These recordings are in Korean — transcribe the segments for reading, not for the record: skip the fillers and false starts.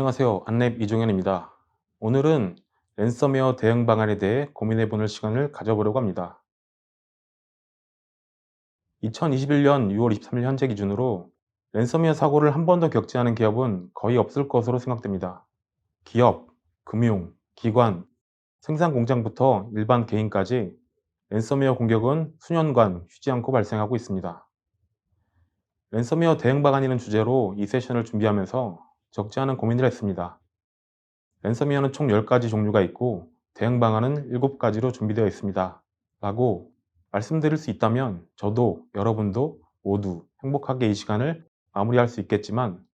안녕하세요. 안랩 이종현입니다. 오늘은 랜섬웨어 대응 방안에 대해 고민해보는 시간을 가져보려고 합니다. 2021년 6월 23일 현재 기준으로 랜섬웨어 사고를 한 번도 겪지 않은 기업은 거의 없을 것으로 생각됩니다. 기업, 금융, 기관, 생산 공장부터 일반 개인까지 랜섬웨어 공격은 수년간 쉬지 않고 발생하고 있습니다. 랜섬웨어 대응 방안이라는 주제로 이 세션을 준비하면서 적지 않은 고민을 했습니다. 랜섬웨어는 총 10가지 종류가 있고 대응 방안은 7가지로 준비되어 있습니다. 라고 말씀드릴 수 있다면 저도 여러분도 모두 행복하게 이 시간을 마무리할 수 있겠지만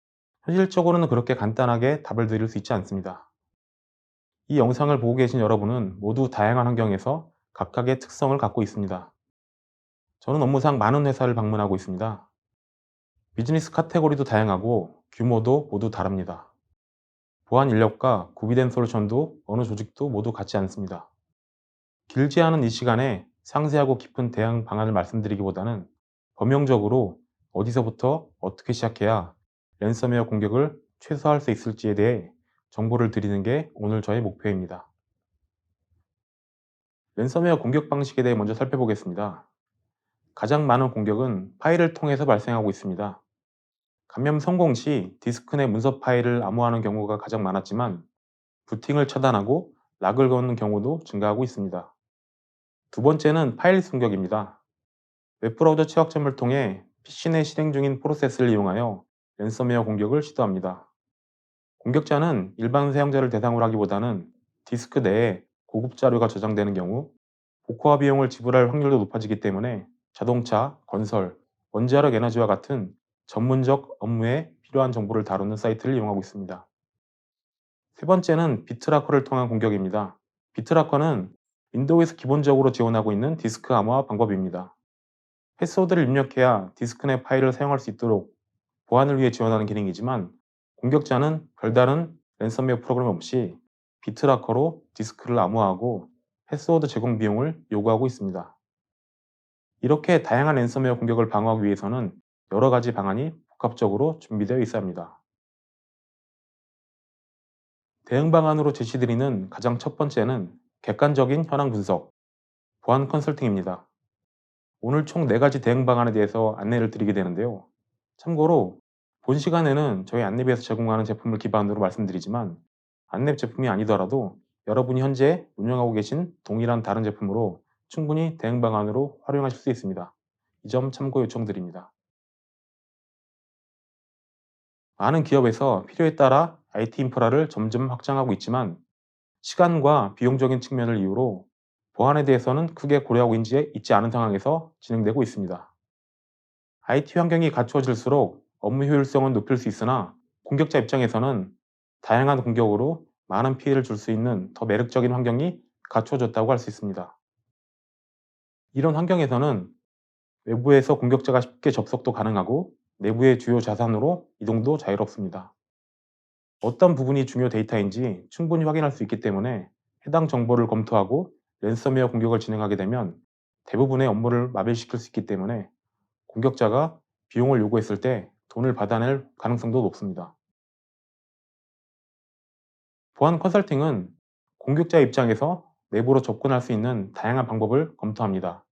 현실적으로는 그렇게 간단하게 답을 드릴 수 있지 않습니다. 이 영상을 보고 계신 여러분은 모두 다양한 환경에서 각각의 특성을 갖고 있습니다. 저는 업무상 많은 회사를 방문하고 있습니다. 비즈니스 카테고리도 다양하고 규모도 모두 다릅니다. 보안 인력과 구비된 솔루션도 어느 조직도 모두 같지 않습니다. 길지 않은 이 시간에 상세하고 깊은 대응 방안을 말씀드리기보다는 범용적으로 어디서부터 어떻게 시작해야 랜섬웨어 공격을 최소화할 수 있을지에 대해 정보를 드리는 게 오늘 저의 목표입니다. 랜섬웨어 공격 방식에 대해 먼저 살펴보겠습니다. 가장 많은 공격은 파일을 통해서 발생하고 있습니다. 감염 성공 시 디스크 내 문서 파일을 암호화하는 경우가 가장 많았지만 부팅을 차단하고 락을 거는 경우도 증가하고 있습니다. 두 번째는 파일 숨격입니다. 웹브라우저 취약점을 통해 PC 내 실행 중인 프로세스를 이용하여 랜섬웨어 공격을 시도합니다. 공격자는 일반 사용자를 대상으로 하기보다는 디스크 내에 고급 자료가 저장되는 경우 복호화 비용을 지불할 확률도 높아지기 때문에 자동차, 건설, 원자력 에너지와 같은 전문적 업무에 필요한 정보를 다루는 사이트를 이용하고 있습니다. 세 번째는 비트라커를 통한 공격입니다. 비트라커는 윈도우에서 기본적으로 지원하고 있는 디스크 암호화 방법입니다. 패스워드를 입력해야 디스크 내 파일을 사용할 수 있도록 보안을 위해 지원하는 기능이지만 공격자는 별다른 랜섬웨어 프로그램 없이 비트라커로 디스크를 암호화하고 패스워드 제공 비용을 요구하고 있습니다. 이렇게 다양한 랜섬웨어 공격을 방어하기 위해서는 여러 가지 방안이 복합적으로 준비되어 있어야 합니다. 대응 방안으로 제시드리는 가장 첫 번째는 객관적인 현황 분석, 보안 컨설팅입니다. 오늘 총 4가지 대응 방안에 대해서 안내를 드리게 되는데요. 참고로 본 시간에는 저희 안랩에서 제공하는 제품을 기반으로 말씀드리지만 안랩 제품이 아니더라도 여러분이 현재 운영하고 계신 동일한 다른 제품으로 충분히 대응 방안으로 활용하실 수 있습니다. 이 점 참고 요청드립니다. 많은 기업에서 필요에 따라 IT 인프라를 점점 확장하고 있지만 시간과 비용적인 측면을 이유로 보안에 대해서는 크게 고려하고 있지 않은 상황에서 진행되고 있습니다. IT 환경이 갖추어질수록 업무 효율성은 높일 수 있으나 공격자 입장에서는 다양한 공격으로 많은 피해를 줄 수 있는 더 매력적인 환경이 갖추어졌다고 할 수 있습니다. 이런 환경에서는 외부에서 공격자가 쉽게 접속도 가능하고 내부의 주요 자산으로 이동도 자유롭습니다. 어떤 부분이 중요 데이터인지 충분히 확인할 수 있기 때문에 해당 정보를 검토하고 랜섬웨어 공격을 진행하게 되면 대부분의 업무를 마비시킬 수 있기 때문에 공격자가 비용을 요구했을 때 돈을 받아낼 가능성도 높습니다. 보안 컨설팅은 공격자 입장에서 내부로 접근할 수 있는 다양한 방법을 검토합니다.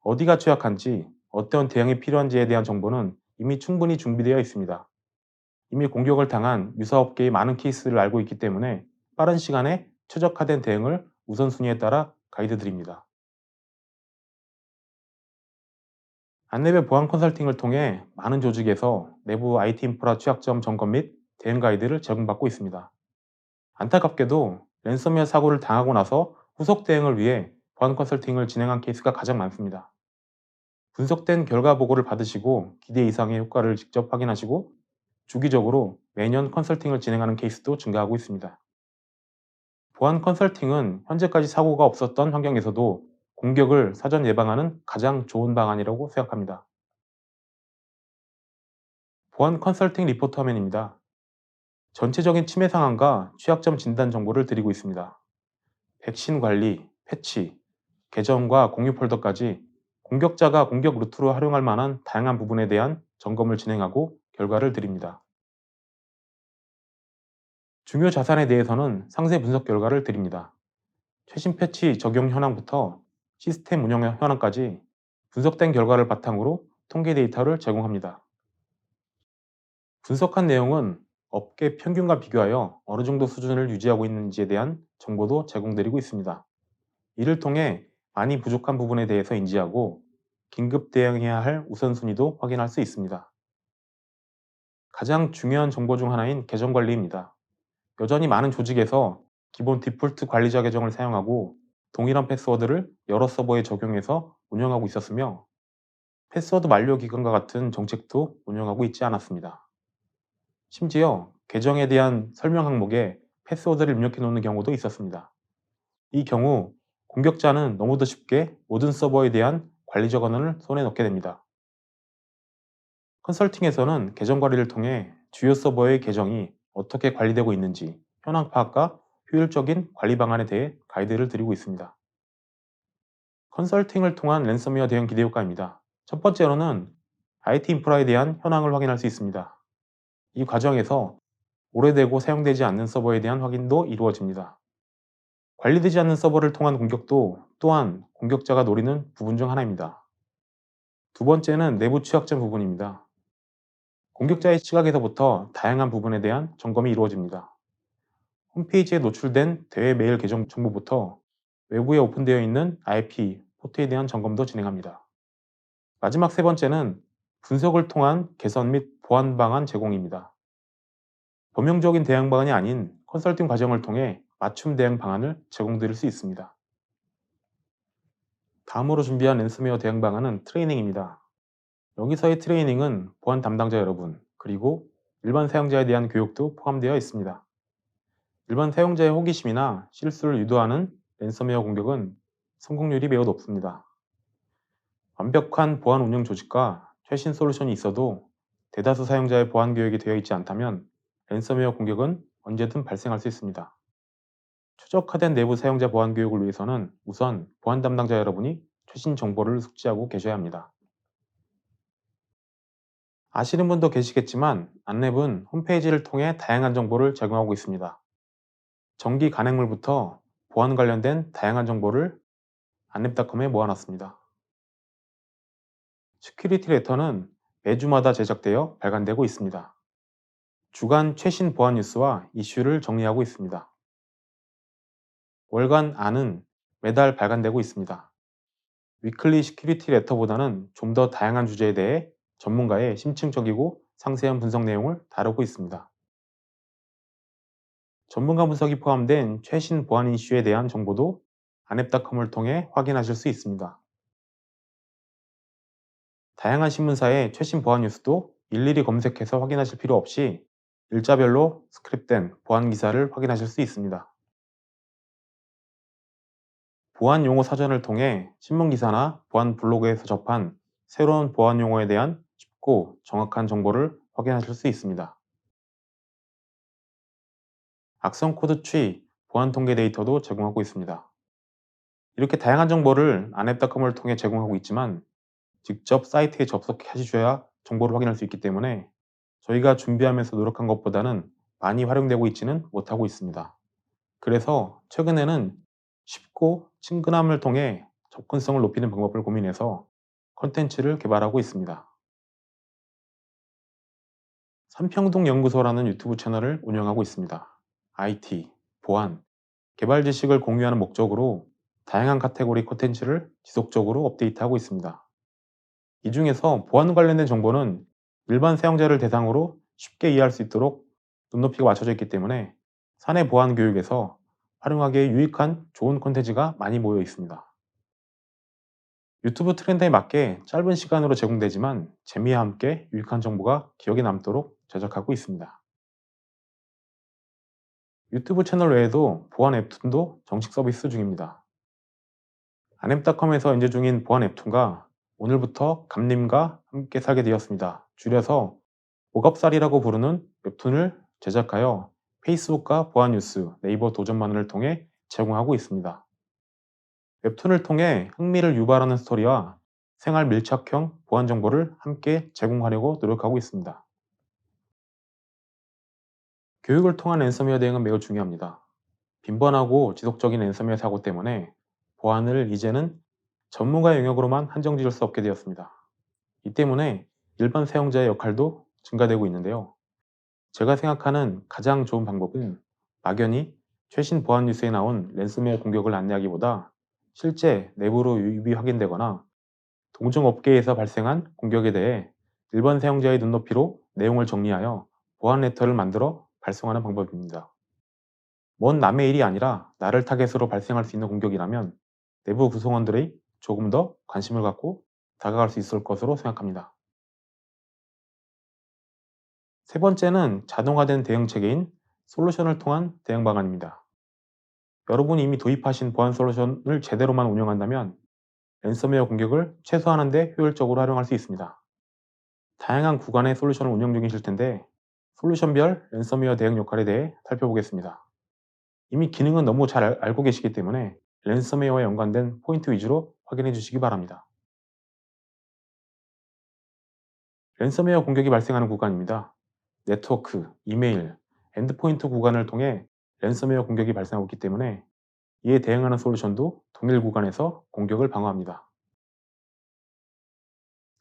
어디가 취약한지, 어떤 대응이 필요한지에 대한 정보는 이미 충분히 준비되어 있습니다. 이미 공격을 당한 유사업계의 많은 케이스를 알고 있기 때문에 빠른 시간에 최적화된 대응을 우선순위에 따라 가이드 드립니다. 안내배 보안 컨설팅을 통해 많은 조직에서 내부 IT 인프라 취약점 점검 및 대응 가이드를 제공받고 있습니다. 안타깝게도 랜섬웨어 사고를 당하고 나서 후속 대응을 위해 보안 컨설팅을 진행한 케이스가 가장 많습니다. 분석된 결과 보고를 받으시고 기대 이상의 효과를 직접 확인하시고 주기적으로 매년 컨설팅을 진행하는 케이스도 증가하고 있습니다. 보안 컨설팅은 현재까지 사고가 없었던 환경에서도 공격을 사전 예방하는 가장 좋은 방안이라고 생각합니다. 보안 컨설팅 리포트 화면입니다. 전체적인 침해 상황과 취약점 진단 정보를 드리고 있습니다. 백신 관리, 패치, 계정과 공유 폴더까지 공격자가 공격 루트로 활용할 만한 다양한 부분에 대한 점검을 진행하고 결과를 드립니다. 중요 자산에 대해서는 상세 분석 결과를 드립니다. 최신 패치 적용 현황부터 시스템 운영 현황까지 분석된 결과를 바탕으로 통계 데이터를 제공합니다. 분석한 내용은 업계 평균과 비교하여 어느 정도 수준을 유지하고 있는지에 대한 정보도 제공드리고 있습니다. 이를 통해 많이 부족한 부분에 대해서 인지하고 긴급 대응해야 할 우선순위도 확인할 수 있습니다. 가장 중요한 정보 중 하나인 계정 관리입니다. 여전히 많은 조직에서 기본 디폴트 관리자 계정을 사용하고 동일한 패스워드를 여러 서버에 적용해서 운영하고 있었으며 패스워드 만료 기간과 같은 정책도 운영하고 있지 않았습니다. 심지어 계정에 대한 설명 항목에 패스워드를 입력해 놓는 경우도 있었습니다. 이 경우 공격자는 너무도 쉽게 모든 서버에 대한 관리자 권한을 손에 넣게 됩니다. 컨설팅에서는 계정 관리를 통해 주요 서버의 계정이 어떻게 관리되고 있는지 현황 파악과 효율적인 관리 방안에 대해 가이드를 드리고 있습니다. 컨설팅을 통한 랜섬웨어 대응 기대 효과입니다. 첫 번째로는 IT 인프라에 대한 현황을 확인할 수 있습니다. 이 과정에서 오래되고 사용되지 않는 서버에 대한 확인도 이루어집니다. 관리되지 않는 서버를 통한 공격도 또한 공격자가 노리는 부분 중 하나입니다. 두 번째는 내부 취약점 부분입니다. 공격자의 시각에서부터 다양한 부분에 대한 점검이 이루어집니다. 홈페이지에 노출된 대외 메일 계정 정보부터 외부에 오픈되어 있는 IP, 포트에 대한 점검도 진행합니다. 마지막 세 번째는 분석을 통한 개선 및 보안 방안 제공입니다. 범용적인 대응 방안이 아닌 컨설팅 과정을 통해 맞춤 대응 방안을 제공드릴 수 있습니다. 다음으로 준비한 랜섬웨어 대응 방안은 트레이닝입니다. 여기서의 트레이닝은 보안 담당자 여러분, 그리고 일반 사용자에 대한 교육도 포함되어 있습니다. 일반 사용자의 호기심이나 실수를 유도하는 랜섬웨어 공격은 성공률이 매우 높습니다. 완벽한 보안 운영 조직과 최신 솔루션이 있어도 대다수 사용자의 보안 교육이 되어 있지 않다면 랜섬웨어 공격은 언제든 발생할 수 있습니다. 최적화된 내부 사용자 보안 교육을 위해서는 우선 보안 담당자 여러분이 최신 정보를 숙지하고 계셔야 합니다. 아시는 분도 계시겠지만 안랩은 홈페이지를 통해 다양한 정보를 제공하고 있습니다. 정기 간행물부터 보안 관련된 다양한 정보를 안랩닷컴에 모아놨습니다. 시큐리티 레터는 매주마다 제작되어 발간되고 있습니다. 주간 최신 보안 뉴스와 이슈를 정리하고 있습니다. 월간 안은 매달 발간되고 있습니다. 위클리 시큐리티 레터보다는 좀 더 다양한 주제에 대해 전문가의 심층적이고 상세한 분석 내용을 다루고 있습니다. 전문가 분석이 포함된 최신 보안 이슈에 대한 정보도 안앱닷컴을 통해 확인하실 수 있습니다. 다양한 신문사의 최신 보안 뉴스도 일일이 검색해서 확인하실 필요 없이 일자별로 스크립된 보안 기사를 확인하실 수 있습니다. 보안 용어 사전을 통해 신문 기사나 보안 블로그에서 접한 새로운 보안 용어에 대한 쉽고 정확한 정보를 확인하실 수 있습니다. 악성 코드 추이, 보안 통계 데이터도 제공하고 있습니다. 이렇게 다양한 정보를 안앱닷컴을 통해 제공하고 있지만 직접 사이트에 접속하셔야 정보를 확인할 수 있기 때문에 저희가 준비하면서 노력한 것보다는 많이 활용되고 있지는 못하고 있습니다. 그래서 최근에는 쉽고 친근함을 통해 접근성을 높이는 방법을 고민해서 컨텐츠를 개발하고 있습니다. 삼평동 연구소라는 유튜브 채널을 운영하고 있습니다. IT, 보안, 개발 지식을 공유하는 목적으로 다양한 카테고리 콘텐츠를 지속적으로 업데이트하고 있습니다. 이 중에서 보안 관련된 정보는 일반 사용자를 대상으로 쉽게 이해할 수 있도록 눈높이가 맞춰져 있기 때문에 사내 보안 교육에서 활용하기에 유익한 좋은 콘텐츠가 많이 모여 있습니다. 유튜브 트렌드에 맞게 짧은 시간으로 제공되지만 재미와 함께 유익한 정보가 기억에 남도록 제작하고 있습니다. 유튜브 채널 외에도 보안 웹툰도 정식 서비스 중입니다. 안앱닷컴에서 연재 중인 보안 웹툰과 오늘부터 감님과 함께 살게 되었습니다. 줄여서 오갑살이라고 부르는 웹툰을 제작하여 페이스북과 보안 뉴스, 네이버 도전만을 통해 제공하고 있습니다. 웹툰을 통해 흥미를 유발하는 스토리와 생활 밀착형 보안 정보를 함께 제공하려고 노력하고 있습니다. 교육을 통한 랜섬웨어 대응은 매우 중요합니다. 빈번하고 지속적인 랜섬웨어 사고 때문에 보안을 이제는 전문가의 영역으로만 한정 지을 수 없게 되었습니다. 이 때문에 일반 사용자의 역할도 증가되고 있는데요. 제가 생각하는 가장 좋은 방법은 막연히 최신 보안 뉴스에 나온 랜섬웨어 공격을 안내하기보다 실제 내부로 유입이 확인되거나 동종 업계에서 발생한 공격에 대해 일반 사용자의 눈높이로 내용을 정리하여 보안 레터를 만들어 발송하는 방법입니다. 먼 남의 일이 아니라 나를 타겟으로 발생할 수 있는 공격이라면 내부 구성원들이 조금 더 관심을 갖고 다가갈 수 있을 것으로 생각합니다. 세 번째는 자동화된 대응 체계인 솔루션을 통한 대응 방안입니다. 여러분이 이미 도입하신 보안 솔루션을 제대로만 운영한다면 랜섬웨어 공격을 최소화하는 데 효율적으로 활용할 수 있습니다. 다양한 구간의 솔루션을 운영 중이실 텐데 솔루션별 랜섬웨어 대응 역할에 대해 살펴보겠습니다. 이미 기능은 너무 잘 알고 계시기 때문에 랜섬웨어와 연관된 포인트 위주로 확인해 주시기 바랍니다. 랜섬웨어 공격이 발생하는 구간입니다. 네트워크, 이메일, 엔드포인트 구간을 통해 랜섬웨어 공격이 발생하고 있기 때문에 이에 대응하는 솔루션도 동일 구간에서 공격을 방어합니다.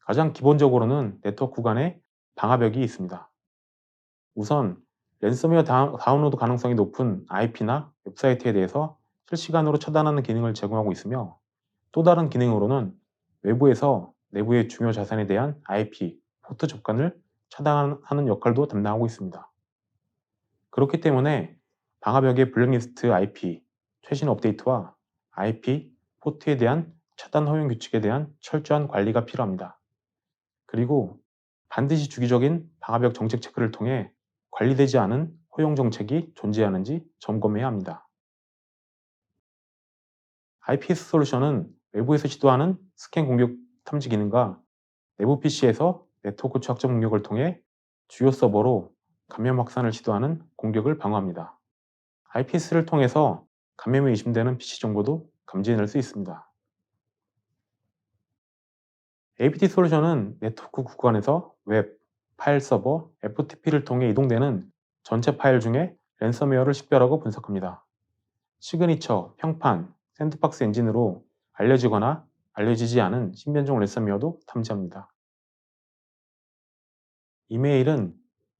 가장 기본적으로는 네트워크 구간에 방화벽이 있습니다. 우선 랜섬웨어 다운로드 가능성이 높은 IP나 웹사이트에 대해서 실시간으로 차단하는 기능을 제공하고 있으며 또 다른 기능으로는 외부에서 내부의 중요 자산에 대한 IP, 포트 접근을 차단하는 역할도 담당하고 있습니다. 그렇기 때문에 방화벽의 블랙리스트 IP, 최신 업데이트와 IP, 포트에 대한 차단 허용 규칙에 대한 철저한 관리가 필요합니다. 그리고 반드시 주기적인 방화벽 정책 체크를 통해 관리되지 않은 허용 정책이 존재하는지 점검해야 합니다. IPS 솔루션은 외부에서 시도하는 스캔 공격 탐지 기능과 내부 PC에서 네트워크 추적자 공격을 통해 주요 서버로 감염 확산을 시도하는 공격을 방어합니다. IPS를 통해서 감염이 의심되는 PC 정보도 감지해낼 수 있습니다. APT 솔루션은 네트워크 구간에서 웹, 파일 서버, FTP를 통해 이동되는 전체 파일 중에 랜섬웨어를 식별하고 분석합니다. 시그니처, 평판, 샌드박스 엔진으로 알려지거나 알려지지 않은 신변종 랜섬웨어도 탐지합니다. 이메일은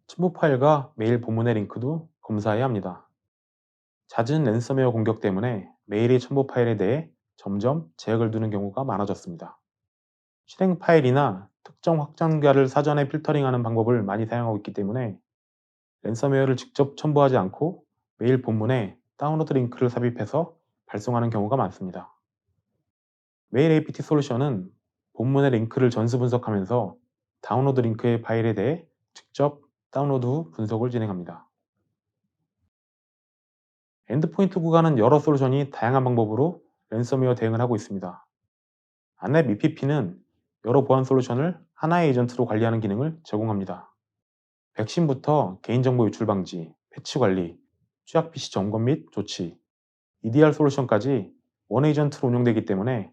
첨부 파일과 메일 본문의 링크도 검사해야 합니다. 잦은 랜섬웨어 공격 때문에 메일의 첨부 파일에 대해 점점 제약을 두는 경우가 많아졌습니다. 실행 파일이나 특정 확장자를 사전에 필터링하는 방법을 많이 사용하고 있기 때문에 랜섬웨어를 직접 첨부하지 않고 메일 본문에 다운로드 링크를 삽입해서 발송하는 경우가 많습니다. 메일 APT 솔루션은 본문의 링크를 전수 분석하면서 다운로드 링크의 파일에 대해 직접 다운로드 후 분석을 진행합니다. 엔드포인트 구간은 여러 솔루션이 다양한 방법으로 랜섬웨어 대응을 하고 있습니다. 안앱 EPP는 여러 보안 솔루션을 하나의 에이전트로 관리하는 기능을 제공합니다. 백신부터 개인정보 유출 방지, 패치 관리, 취약 PC 점검 및 조치, EDR 솔루션까지 원 에이전트로 운영되기 때문에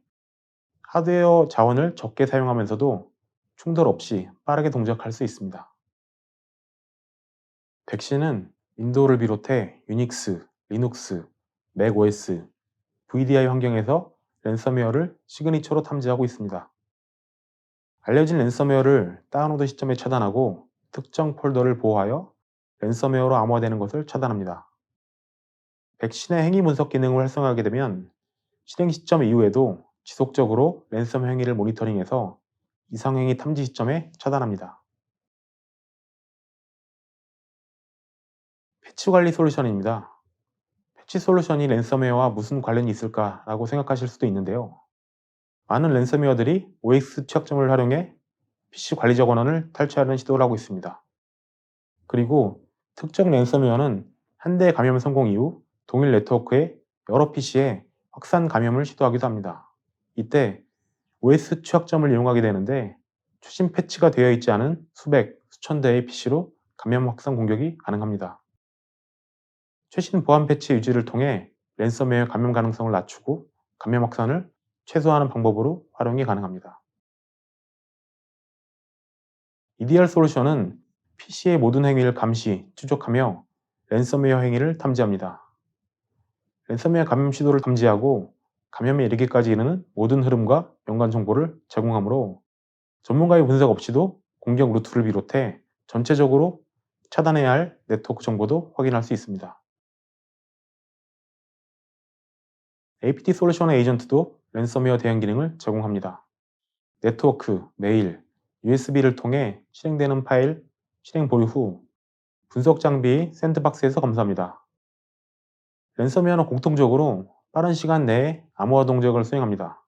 하드웨어 자원을 적게 사용하면서도 충돌 없이 빠르게 동작할 수 있습니다. 백신은 윈도우를 비롯해 유닉스, 리눅스, 맥OS, VDI 환경에서 랜섬웨어를 시그니처로 탐지하고 있습니다. 알려진 랜섬웨어를 다운로드 시점에 차단하고 특정 폴더를 보호하여 랜섬웨어로 암호화되는 것을 차단합니다. 백신의 행위 분석 기능을 활성화하게 되면 실행 시점 이후에도 지속적으로 랜섬 행위를 모니터링해서 이상행위 탐지 시점에 차단합니다. 패치 관리 솔루션입니다. 패치 솔루션이 랜섬웨어와 무슨 관련이 있을까라고 생각하실 수도 있는데요. 많은 랜섬웨어들이 OX 취약점을 활용해 PC 관리자 권한을 탈취하려는 시도를 하고 있습니다. 그리고 특정 랜섬웨어는 한 대 감염 성공 이후 동일 네트워크의 여러 PC에 확산 감염을 시도하기도 합니다. 이때 OS 취약점을 이용하게 되는데 최신 패치가 되어 있지 않은 수백, 수천 대의 PC로 감염 확산 공격이 가능합니다. 최신 보안 패치 유지를 통해 랜섬웨어 감염 가능성을 낮추고 감염 확산을 최소화하는 방법으로 활용이 가능합니다. EDR 솔루션은 PC의 모든 행위를 감시, 추적하며 랜섬웨어 행위를 탐지합니다. 랜섬웨어 감염 시도를 탐지하고 감염에 이르기까지 이르는 모든 흐름과 연관 정보를 제공하므로 전문가의 분석 없이도 공격 루트를 비롯해 전체적으로 차단해야 할 네트워크 정보도 확인할 수 있습니다. APT 솔루션 에이전트도 랜섬웨어 대응 기능을 제공합니다. 네트워크, 메일, USB를 통해 실행되는 파일 실행 보류 후 분석 장비 샌드박스에서 검사합니다. 랜섬웨어는 공통적으로 빠른 시간 내에 암호화 동작을 수행합니다.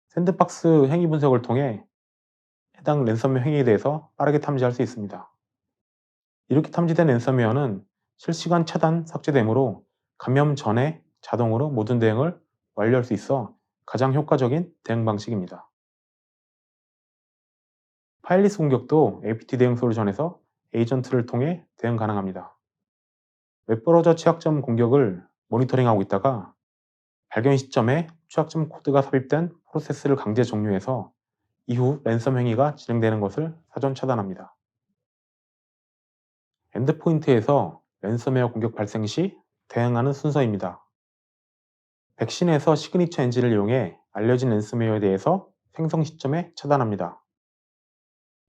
샌드박스 행위 분석을 통해 해당 랜섬웨어 행위에 대해서 빠르게 탐지할 수 있습니다. 이렇게 탐지된 랜섬웨어는 실시간 차단 삭제되므로 감염 전에 자동으로 모든 대응을 완료할 수 있어 가장 효과적인 대응 방식입니다. 파일리스 공격도 APT 대응 솔루션에서 에이전트를 통해 대응 가능합니다. 웹브라우저 취약점 공격을 모니터링하고 있다가 발견 시점에 취약점 코드가 삽입된 프로세스를 강제 종료해서 이후 랜섬 행위가 진행되는 것을 사전 차단합니다. 엔드포인트에서 랜섬웨어 공격 발생 시 대응하는 순서입니다. 백신에서 시그니처 엔진을 이용해 알려진 랜섬웨어에 대해서 생성 시점에 차단합니다.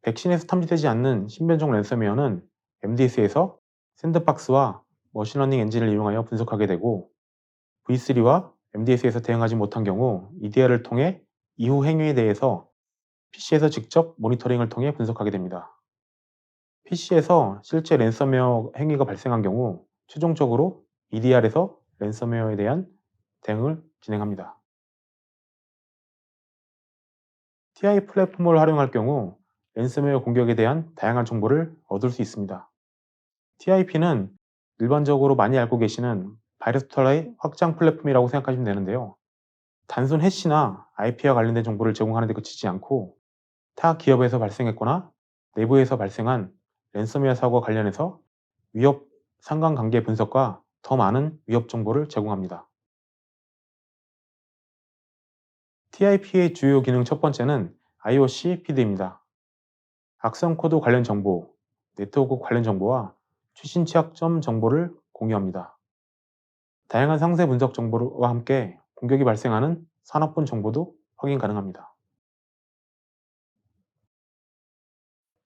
백신에서 탐지되지 않는 신변종 랜섬웨어는 MDS에서 샌드박스와 머신러닝 엔진을 이용하여 분석하게 되고 V3와 MDS에서 대응하지 못한 경우 EDR을 통해 이후 행위에 대해서 PC에서 직접 모니터링을 통해 분석하게 됩니다. PC에서 실제 랜섬웨어 행위가 발생한 경우 최종적으로 EDR에서 랜섬웨어에 대한 대응을 진행합니다. TI 플랫폼을 활용할 경우 랜섬웨어 공격에 대한 다양한 정보를 얻을 수 있습니다. TIP는 일반적으로 많이 알고 계시는 바이러스 투하의 확장 플랫폼이라고 생각하시면 되는데요. 단순 해시나 IP와 관련된 정보를 제공하는 데 그치지 않고 타 기업에서 발생했거나 내부에서 발생한 랜섬웨어 사고와 관련해서 위협 상관관계 분석과 더 많은 위협 정보를 제공합니다. TIP의 주요 기능 첫 번째는 IOC 피드입니다. 악성 코드 관련 정보, 네트워크 관련 정보와 최신 취약점 정보를 공유합니다. 다양한 상세 분석 정보와 함께 공격이 발생하는 산업분 정보도 확인 가능합니다.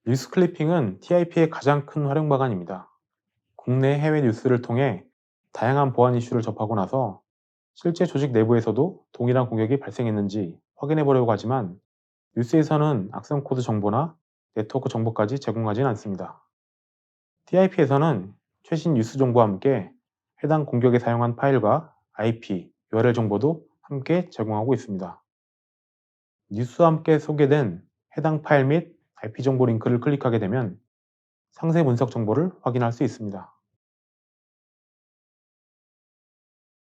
뉴스 클리핑은 TIP의 가장 큰 활용 방안입니다. 국내 해외 뉴스를 통해 다양한 보안 이슈를 접하고 나서 실제 조직 내부에서도 동일한 공격이 발생했는지 확인해 보려고 하지만 뉴스에서는 악성 코드 정보나 네트워크 정보까지 제공하지는 않습니다. TIP에서는 최신 뉴스 정보와 함께 해당 공격에 사용한 파일과 IP, URL 정보도 함께 제공하고 있습니다. 뉴스와 함께 소개된 해당 파일 및 IP 정보 링크를 클릭하게 되면 상세 분석 정보를 확인할 수 있습니다.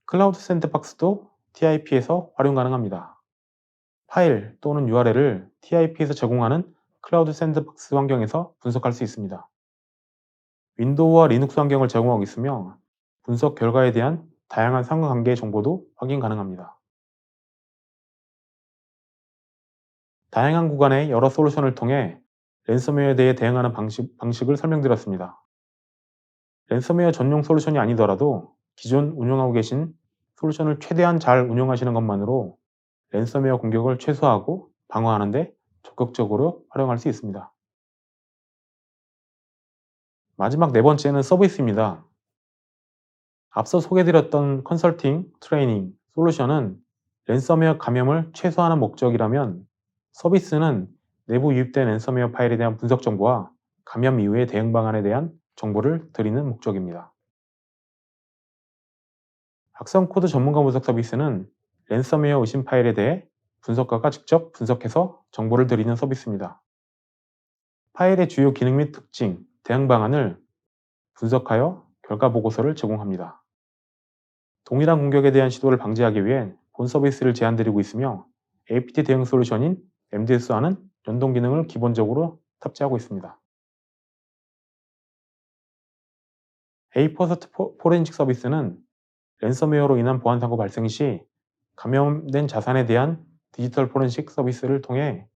클라우드 샌드박스도 TIP에서 활용 가능합니다. 파일 또는 URL을 TIP에서 제공하는 클라우드 샌드박스 환경에서 분석할 수 있습니다. 윈도우와 리눅스 환경을 제공하고 있으며 분석 결과에 대한 다양한 상관관계 정보도 확인 가능합니다. 다양한 구간의 여러 솔루션을 통해 랜섬웨어에 대해 대응하는 방식을 설명드렸습니다. 랜섬웨어 전용 솔루션이 아니더라도 기존 운영하고 계신 솔루션을 최대한 잘 운영하시는 것만으로 랜섬웨어 공격을 최소화하고 방어하는 데 적극적으로 활용할 수 있습니다. 마지막 네 번째는 서비스입니다. 앞서 소개드렸던 컨설팅, 트레이닝, 솔루션은 랜섬웨어 감염을 최소화하는 목적이라면 서비스는 내부 유입된 랜섬웨어 파일에 대한 분석 정보와 감염 이후의 대응 방안에 대한 정보를 드리는 목적입니다. 악성 코드 전문가 분석 서비스는 랜섬웨어 의심 파일에 대해 분석가가 직접 분석해서 정보를 드리는 서비스입니다. 파일의 주요 기능 및 특징, 대응 방안을 분석하여 결과 보고서를 제공합니다. 동일한 공격에 대한 시도를 방지하기 위해 본 서비스를 제안드리고 있으며 APT 대응 솔루션인 MDS와는 연동 기능을 기본적으로 탑재하고 있습니다. A-퍼스트 포렌식 서비스는 랜섬웨어로 인한 보안 사고 발생 시 감염된 자산에 대한 디지털 포렌식 서비스를 통해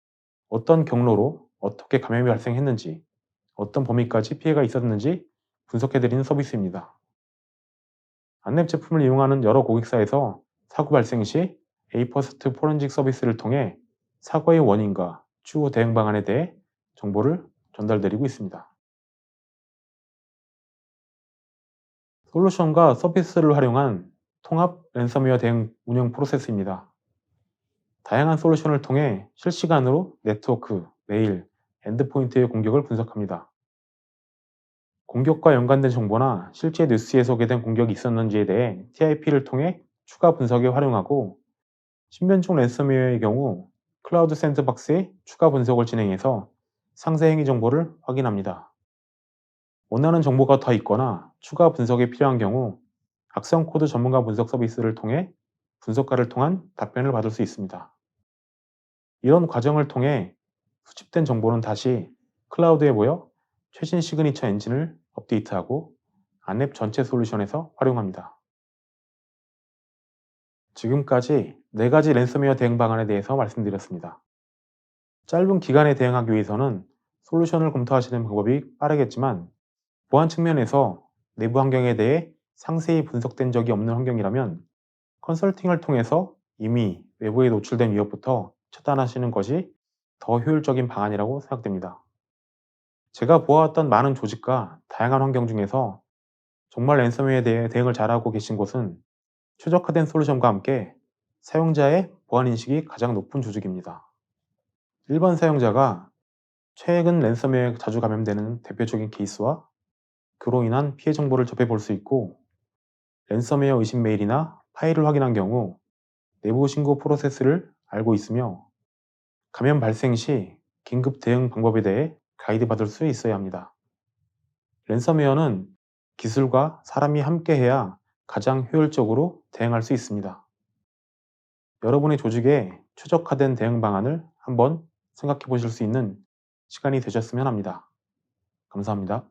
어떤 경로로 어떻게 감염이 발생했는지, 어떤 범위까지 피해가 있었는지 분석해드리는 서비스입니다. 안랩 제품을 이용하는 여러 고객사에서 사고 발생 시 에이퍼스트 포렌식 서비스를 통해 사고의 원인과 추후 대응 방안에 대해 정보를 전달드리고 있습니다. 솔루션과 서비스를 활용한 통합 랜섬웨어 대응 운영 프로세스입니다. 다양한 솔루션을 통해 실시간으로 네트워크, 메일, 엔드포인트의 공격을 분석합니다. 공격과 연관된 정보나 실제 뉴스에 소개된 공격이 있었는지에 대해 TIP를 통해 추가 분석에 활용하고, 신변종 랜섬웨어의 경우 클라우드 샌드박스에 추가 분석을 진행해서 상세 행위 정보를 확인합니다. 원하는 정보가 더 있거나 추가 분석이 필요한 경우 악성 코드 전문가 분석 서비스를 통해 분석가를 통한 답변을 받을 수 있습니다. 이런 과정을 통해 수집된 정보는 다시 클라우드에 모여 최신 시그니처 엔진을 업데이트하고 안랩 전체 솔루션에서 활용합니다. 지금까지 4가지 랜섬웨어 대응 방안에 대해서 말씀드렸습니다. 짧은 기간에 대응하기 위해서는 솔루션을 검토하시는 방법이 빠르겠지만, 보안 측면에서 내부 환경에 대해 상세히 분석된 적이 없는 환경이라면 컨설팅을 통해서 이미 외부에 노출된 위협부터 차단하시는 것이 더 효율적인 방안이라고 생각됩니다. 제가 보아왔던 많은 조직과 다양한 환경 중에서 정말 랜섬웨어에 대해 대응을 잘하고 계신 곳은 최적화된 솔루션과 함께 사용자의 보안 인식이 가장 높은 조직입니다. 일반 사용자가 최근 랜섬웨어에 자주 감염되는 대표적인 케이스와 그로 인한 피해 정보를 접해볼 수 있고, 랜섬웨어 의심 메일이나 파일을 확인한 경우 내부 신고 프로세스를 알고 있으며, 감염 발생 시 긴급 대응 방법에 대해 가이드 받을 수 있어야 합니다. 랜섬웨어는 기술과 사람이 함께해야 가장 효율적으로 대응할 수 있습니다. 여러분의 조직에 최적화된 대응 방안을 한번 생각해 보실 수 있는 시간이 되셨으면 합니다. 감사합니다.